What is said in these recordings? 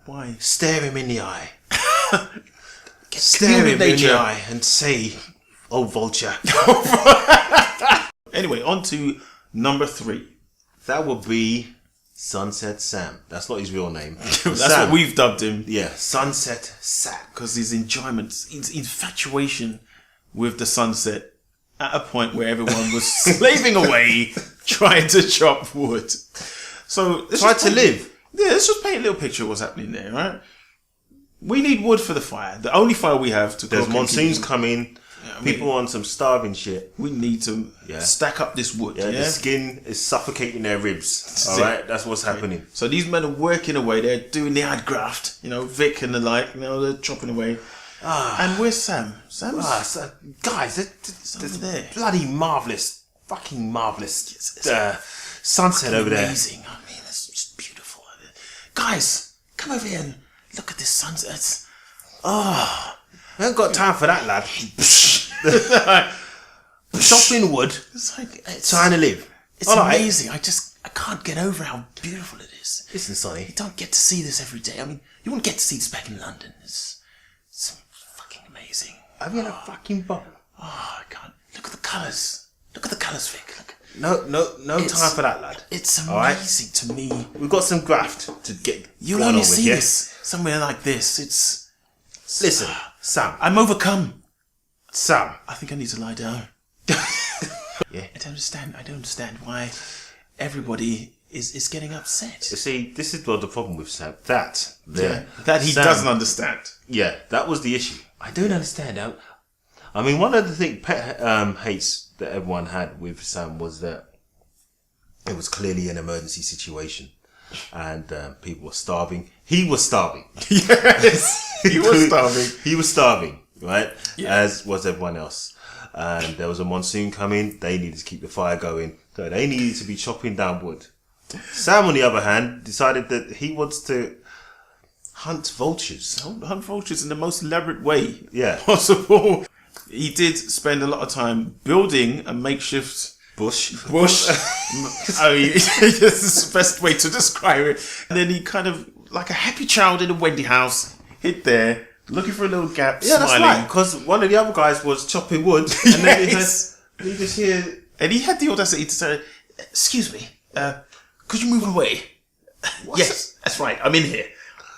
Why? Stare him in the eye. Stare him in the eye and say, "Oh, vulture." Anyway, on to number 3. That would be Sunset Sam. That's not his real name. That's Sam. what we've dubbed him. Yeah, Sunset Sam. Because his enjoyment, his infatuation with the sunset at a point where everyone was slaving away trying to chop wood. So Try to live. Yeah, let's just paint a little picture of what's happening there, right? We need wood for the fire. The only fire we have to There's cook. monsoons coming. People on some starving shit. We need to stack up this wood. Yeah, the skin is suffocating their ribs. All right, that's what's happening. So these men are working away. They're doing the hard graft. You know, Vic and the like. You know, they're chopping away. And where's Sam? Sam's guys, over there. Bloody marvelous, fucking marvelous sunset over there. Amazing. I mean, it's just beautiful. Guys, come over here and look at this sunset. I haven't got time for that, lad. Chopping wood, trying to live. It's amazing. I can't get over how beautiful it is. Listen, Sonny, you don't get to see this every day. I mean, you won't get to see this back in London. It's fucking amazing. Have you had a fucking bubble? Oh, I can't. Look at the colours. Look at the colours, Vic. Look. No time for that, lad. It's amazing to me. We've got some graft to get. You'll only see this somewhere like this. Listen, Sam. I'm overcome. Sam. I think I need to lie down. Yeah. I don't understand why everybody is getting upset. You see, this is the problem with Sam. That he Sam, doesn't understand. Yeah, that was the issue. I don't understand. I mean, one of the hates that everyone had with Sam was that it was clearly an emergency situation. And people were starving. He was starving. Yes, he was starving. He was starving, right? Yeah. As was everyone else. And there was a monsoon coming. They needed to keep the fire going. So they needed to be chopping down wood. Sam, on the other hand, decided that he wants to hunt vultures. Hunt vultures in the most elaborate way possible. He did spend a lot of time building a makeshift bush. I mean, this is the best way to describe it. And then he kind of, like a happy child in a Wendy house, hid there, looking for a little gap, smiling. That's right, because one of the other guys was chopping wood, and then you just hear... And he had the audacity to say, "Excuse me, could you move away?" Yes, that's right, I'm in here.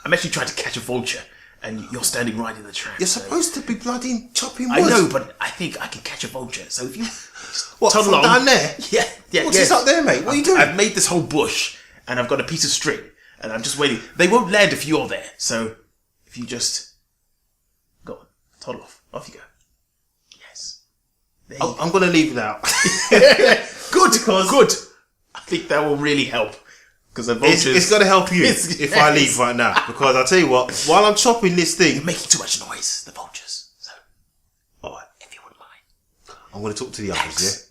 I'm actually trying to catch a vulture, and you're standing right in the track. You're supposed to be bloody chopping wood. I know, but I think I can catch a vulture, so if you... What, from down there? Yeah. What's this up there, mate? What are you doing? I've made this whole bush, and I've got a piece of string, and I'm just waiting. They won't land if you're there, so if you just... Go on, toddle off. Off you go. Yes. I'm going to leave it out. Good. I think that will really help. Because the vultures... It's going to help you if I leave right now. Because I'll tell you what, while I'm chopping this thing... You're making too much noise, the vultures. So, alright, if you wouldn't mind. I'm going to talk to the others,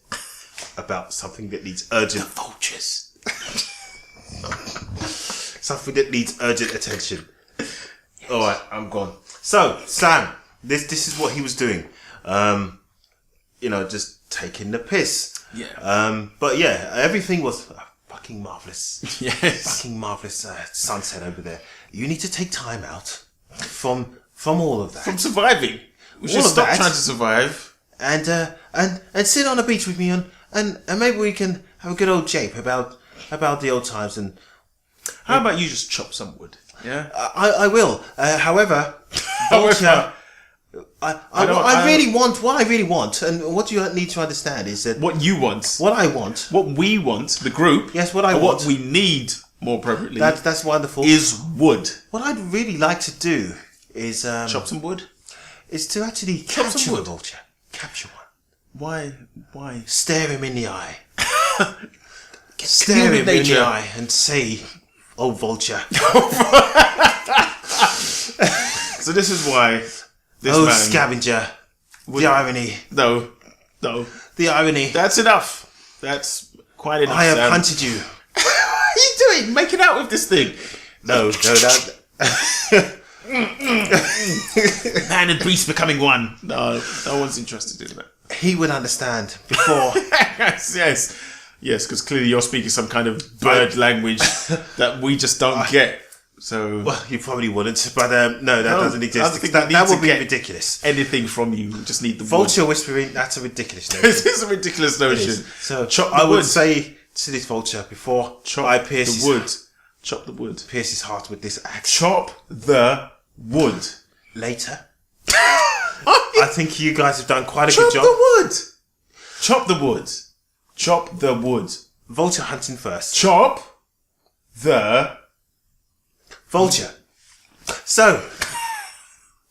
about something that needs urgent... The vultures. Something that needs urgent attention. Alright, I'm gone. So, Sam, this is what he was doing. Just taking the piss. Yeah. But yeah, everything was fucking marvellous. Yes. Fucking marvellous sunset over there. You need to take time out from all of that. From surviving. We should stop trying to survive. And sit on the beach with me and maybe we can have a good old jape about the old times. And how about you just chop some wood? Yeah. I will. However, vulture. What I really want, and what you need to understand is that what you want, what I want, what we want, the group. Yes, what I want, what we need, more appropriately. That's wonderful. Is wood. What I'd really like to do is chop some wood. Is to actually capture a vulture. Capture one. Why? Stare him in the eye. Stare him in the eye and say, "Oh, vulture." So this is why. Man, scavenger. The irony. No. The irony. That's enough. That's quite enough. I have hunted you. What are you doing? Make it out with this thing. No, that. Man and beast becoming one. No one's interested in that. He would understand before. Yes, because clearly you're speaking some kind of bird language that we just don't get. So Well, you probably wouldn't, but no, that doesn't I exist. don't think That, we need that to would be get ridiculous. anything from you. We just need the Vulture whispering, that's a ridiculous notion. This is a ridiculous notion. So chop the I would wood. say to this vulture before Chop I pierce the wood. Chop the wood. pierce his heart with this axe. Chop the wood. Later. I think you guys have done quite a Chop good job. the wood. Chop the wood. Chop the wood. Vulture hunting first. Chop the Vulture. So,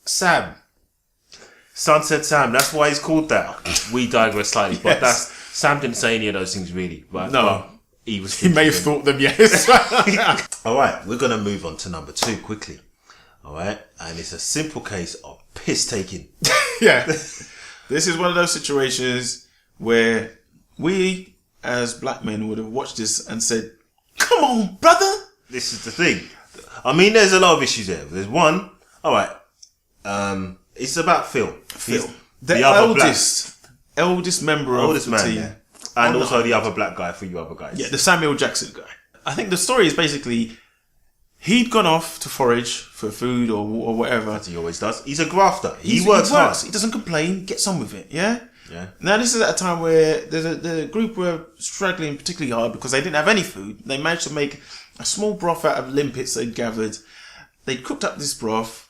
Sam. Sunset Sam. That's why he's called that. We digress slightly, but Yes. Sam didn't say any of those things really. But No. he was. He may have thought them, yes. All right, we're gonna move on to number 2 quickly. All right, and it's a simple case of piss taking. Yeah. This is one of those situations where we, as black men, would have watched this and said, "Come on, brother." This is the thing. I mean, there's a lot of issues there. There's one. All right. It's about Phil. He's The other eldest member oldest of the man, team. yeah. And also the other black guy for you other guys. Yeah, the Samuel Jackson guy. I think the story is basically he'd gone off to forage for food or whatever. As he always does. He's a grafter. He works hard. He doesn't complain. Gets on with it. Yeah. Yeah. Now this is at a time where the group were struggling particularly hard because they didn't have any food. They managed to make a small broth out of limpets they'd gathered. They'd cooked up this broth,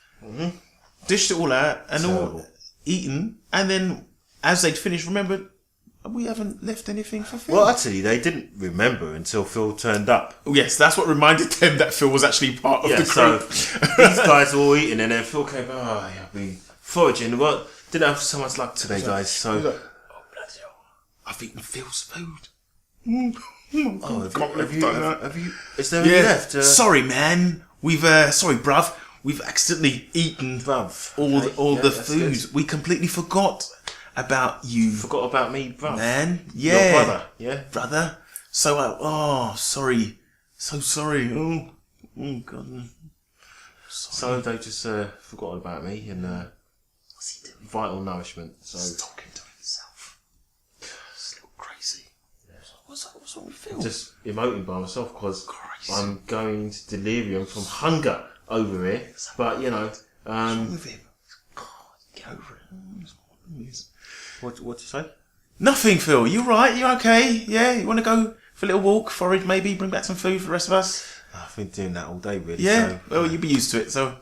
dished it all out, and all eaten. And then, as they'd finished, remembered, we haven't left anything for Phil. Well, actually, they didn't remember until Phil turned up. Oh, yes, that's what reminded them that Phil was actually part of the So group. these guys were all eating, and then Phil came. Oh, yeah, I've been foraging. Well, didn't have so much luck today, guys. So, He's like, oh, bloody hell, I've eaten Phil's food. have you? Is there any left? Sorry, man. We've sorry, bruv. We've accidentally eaten Bruv. all the that's food. good. We completely forgot about you, Forgot about me, bruv. man. Your Yeah, brother. Yeah. brother. So, sorry. So sorry. Oh, God. So they just forgot about me and What's he doing? vital nourishment. So He's talking to himself. It's a little crazy. What's wrong with Phil? just emoting by myself because Crazy. I'm going to delirium from hunger over here. But you know, What's wrong with him? God, get over it. what you say? Nothing, Phil. You right? You okay? Yeah. You want to go for a little walk, forage, maybe bring back some food for the rest of us? I've been doing that all day, really. Yeah. So, Well, you'll be used to it. So,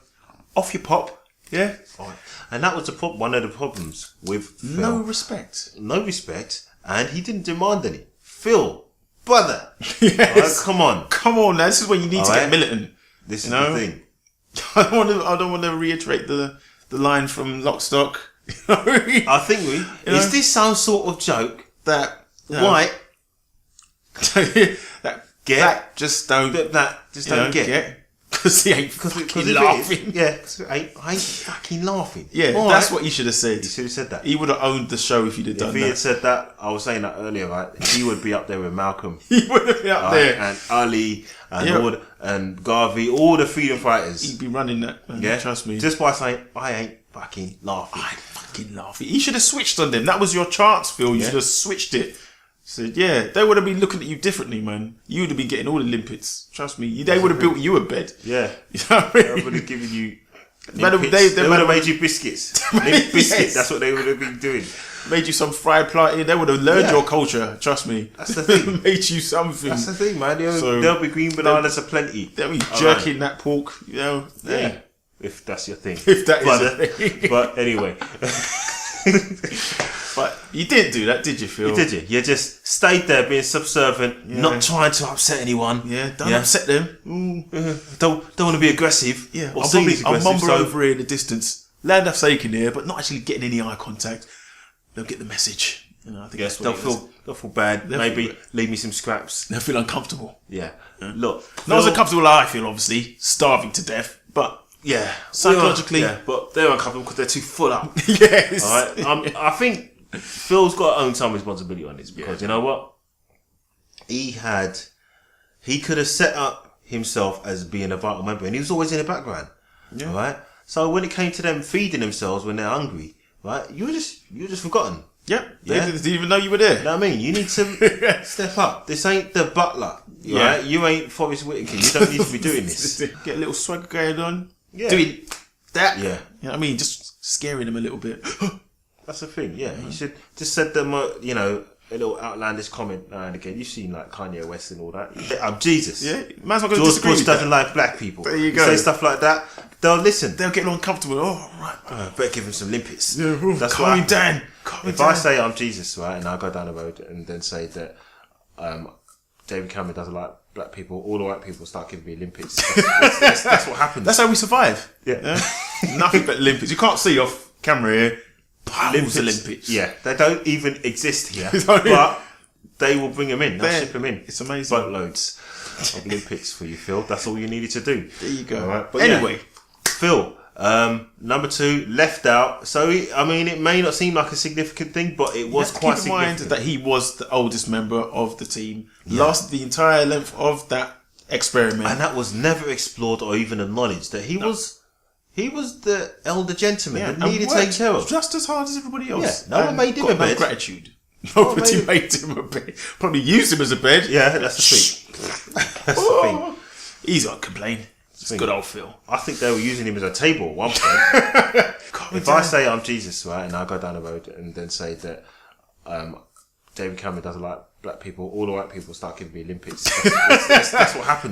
off your pop. Yeah. fine. And that was one of the problems with Phil. No respect. No respect, and he didn't demand any. Phil, brother, Yes. alright, come on. Come on, now. This is when you need to Alright. get militant. This is You know? the thing. I don't want to reiterate the line from Lock, Stock. I think know? is this some sort of joke that white that Get. black just don't just don't get. because he ain't Because fucking if it laughing. is, yeah, 'cause I ain't fucking laughing. Yeah, All that's right. what you should have said. You should have said that. He would have owned the show if he'd have If done he that. had said that, I was saying that earlier, right? He would be up there with Malcolm, He would have been up right? there. And Ali, and Yeah. and Garvey, all the freedom fighters. He'd be running that. Man. Yeah, Trust me. Just by saying, I ain't fucking laughing. I fucking laughing. He should have switched on them. That was your chance, Phil. You should have switched it. Said, yeah, they would have been looking at you differently, man. You would have been getting all the limpets. Trust me. They would have built you a bed. Yeah. You know what I They mean? would have given you. Man, Limp they bits. They would have man- made you biscuits. Limp biscuits. Yes. That's what they would have been doing. Made you some fried plantain. They would have learned Yeah. your culture. Trust me. That's the thing. Made you something. That's the thing, man. There'll, So- there'll be green bananas aplenty. They'll be All jerking that pork. You know. Yeah. Hey. If that's your thing. If that is but, a thing. But anyway. But you didn't do that, did you, Phil? Did you? You just stayed there being subservient, not trying to upset anyone. Yeah. Don't upset them. Don't want to be aggressive. Yeah. Or I'll seem probably aggressive. mumble so over here in the distance. Land enough sake in here, but not actually getting any eye contact. They'll get the message. You know, I think yes, that's what they'll feel bad. They'll Maybe feel leave me some scraps. They'll feel uncomfortable. Yeah. Look. Not as Phil- uncomfortable as I feel, obviously, starving to death, but Yeah. Psychologically. Yeah, but they're uncomfortable because they're too full up. yes. All right. I think Phil's got to own some responsibility on this because you know what? He could have set up himself as being a vital member and he was always in the background. Yeah. All right. So when it came to them feeding themselves when they're hungry, right? You were just forgotten. Yep. Yeah. They didn't even know you were there. You know what I mean? You need to step up. This ain't the butler. Yeah. Right? You ain't Forrest Whitaker. You don't need to be doing this. Get a little swagger going on. Yeah. Doing that. Yeah. You know what I mean? Just scaring them a little bit. That's the thing, yeah. You should just said them, you know, a little outlandish comment now and again. You've seen like Kanye West and all that. I'm Jesus. Yeah, man's not going to George disagree Bush with doesn't that. like black people. There you go. Say stuff like that, they'll listen. They'll get uncomfortable. Oh, right. Better give him some limpets. Yeah, That's calm what him down. happens. Calm him If I down. say I'm Jesus, right, and I go down the road and then say that David Cameron doesn't like black people, all the white people start giving me limpets. That's what happens. That's how we survive. Yeah. Nothing but limpets. You can't see off camera here. Piles of limpets. Yeah, they don't even exist here, Don't but they will bring them in. They'll There. ship them in. It's amazing. Boatloads of limpets for you, Phil. That's all you needed to do. There you go. All right. But Anyway. yeah, Phil, number 2, left out. So, I mean, it may not seem like a significant thing, but it was quite Keep in mind significant. that he was the oldest member of the team. Lasted the entire length of that experiment. And that was never explored or even acknowledged, that he was the elder gentleman that and needed worked taken care of. just as hard as everybody else. Yeah, no one And made him got a bed. No gratitude. Nobody made made him a bed. Probably used him as a bed. Yeah, that's the thing. That's the thing. He's not complaining. It's good old Phil. I think they were using him as a table at one point. If I say I'm Jesus, right, and I go down the road and then say that David Cameron doesn't like black people, all the white people start giving me limpets. That's what happens.